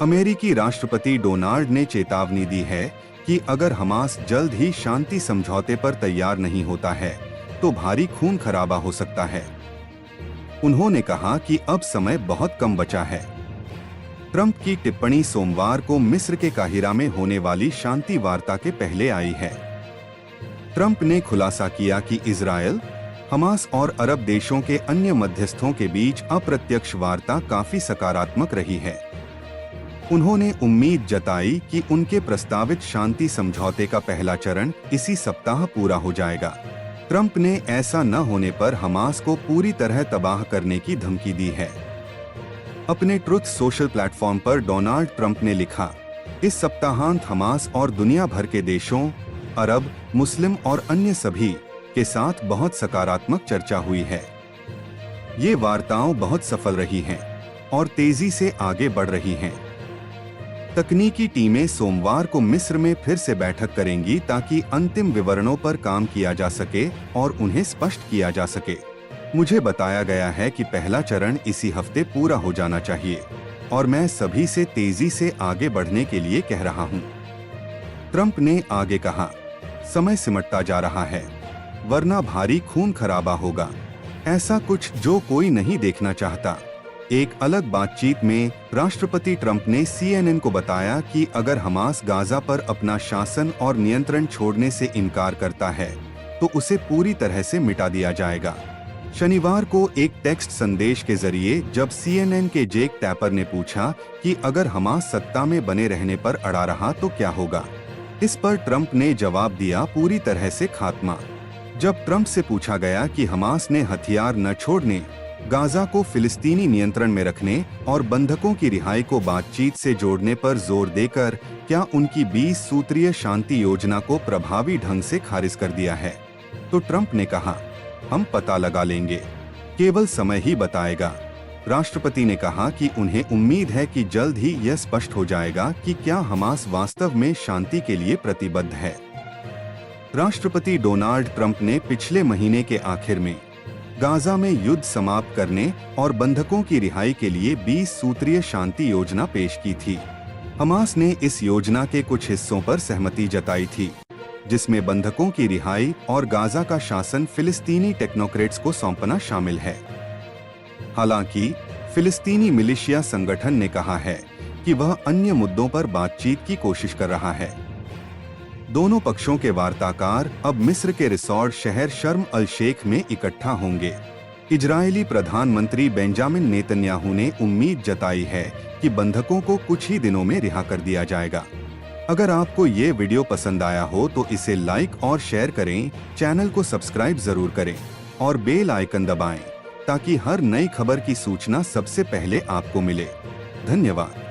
अमेरिकी राष्ट्रपति डोनाल्ड ने चेतावनी दी है कि अगर हमास जल्द ही शांति समझौते पर तैयार नहीं होता है तो भारी खून खराबा हो सकता है। उन्होंने कहा कि अब समय बहुत कम बचा है। ट्रंप की टिप्पणी सोमवार को मिस्र के काहिरा में होने वाली शांति वार्ता के पहले आई है। ट्रंप ने खुलासा किया कि इजरायल, हमास और अरब देशों के अन्य मध्यस्थों के बीच अप्रत्यक्ष वार्ता काफी सकारात्मक रही है। उन्होंने उम्मीद जताई कि उनके प्रस्तावित शांति समझौते का पहला चरण इसी सप्ताह पूरा हो जाएगा। ट्रंप ने ऐसा न होने पर हमास को पूरी तरह तबाह करने की धमकी दी है। अपने ट्रुथ सोशल प्लेटफॉर्म पर डोनाल्ड ट्रंप ने लिखा, इस सप्ताहांत हमास और दुनिया भर के देशों, अरब, मुस्लिम और अन्य सभी के साथ बहुत सकारात्मक चर्चा हुई है। ये वार्ताएं बहुत सफल रही हैं और तेजी से आगे बढ़ रही हैं। तकनीकी टीमें सोमवार को मिस्र में फिर से बैठक करेंगी ताकि अंतिम विवरणों पर काम किया जा सके और उन्हें स्पष्ट किया जा सके। मुझे बताया गया है कि पहला चरण इसी हफ्ते पूरा हो जाना चाहिए और मैं सभी से तेजी से आगे बढ़ने के लिए कह रहा हूं। ट्रंप ने आगे कहा, समय सिमटता जा रहा है, वरना भारी खून खराबा होगा। ऐसा कुछ जो कोई नहीं देखना चाहता। एक अलग बातचीत में राष्ट्रपति ट्रंप ने CNN को बताया कि अगर हमास गाजा पर अपना शासन और नियंत्रण छोड़ने से इनकार करता है तो उसे पूरी तरह से मिटा दिया जाएगा। शनिवार को एक टेक्स्ट संदेश के जरिए जब CNN के जेक टैपर ने पूछा कि अगर हमास सत्ता में बने रहने पर अड़ा रहा तो क्या होगा, इस पर ट्रंप ने जवाब दिया, पूरी तरह से खात्मा। जब ट्रंप से पूछा गया कि हमास ने हथियार न छोड़ने, गाजा को फिलिस्तीनी नियंत्रण में रखने और बंधकों की रिहाई को बातचीत से जोड़ने पर जोर देकर क्या उनकी 20 सूत्रीय शांति योजना को प्रभावी ढंग से खारिज कर दिया है, तो ट्रंप ने कहा, हम पता लगा लेंगे, केवल समय ही बताएगा। राष्ट्रपति ने कहा कि उन्हें उम्मीद है कि जल्द ही यह स्पष्ट हो जाएगा कि क्या हमास वास्तव में शांति के लिए प्रतिबद्ध है। राष्ट्रपति डोनाल्ड ट्रंप ने पिछले महीने के आखिर में गाजा में युद्ध समाप्त करने और बंधकों की रिहाई के लिए 20 सूत्रीय शांति योजना पेश की थी। हमास ने इस योजना के कुछ हिस्सों पर सहमति जताई थी, जिसमें बंधकों की रिहाई और गाजा का शासन फिलिस्तीनी टेक्नोक्रेट्स को सौंपना शामिल है। हालांकि फिलिस्तीनी मिलिशिया संगठन ने कहा है कि वह अन्य मुद्दों पर बातचीत की कोशिश कर रहा है। दोनों पक्षों के वार्ताकार अब मिस्र के रिसोर्ट शहर शर्म अल शेख में इकट्ठा होंगे। इजरायली प्रधानमंत्री बेंजामिन नेतन्याहू ने उम्मीद जताई है कि बंधकों को कुछ ही दिनों में रिहा कर दिया जाएगा। अगर आपको ये वीडियो पसंद आया हो तो इसे लाइक और शेयर करें, चैनल को सब्सक्राइब जरूर करें और बेल आइकन दबाएं ताकि हर नई खबर की सूचना सबसे पहले आपको मिले। धन्यवाद।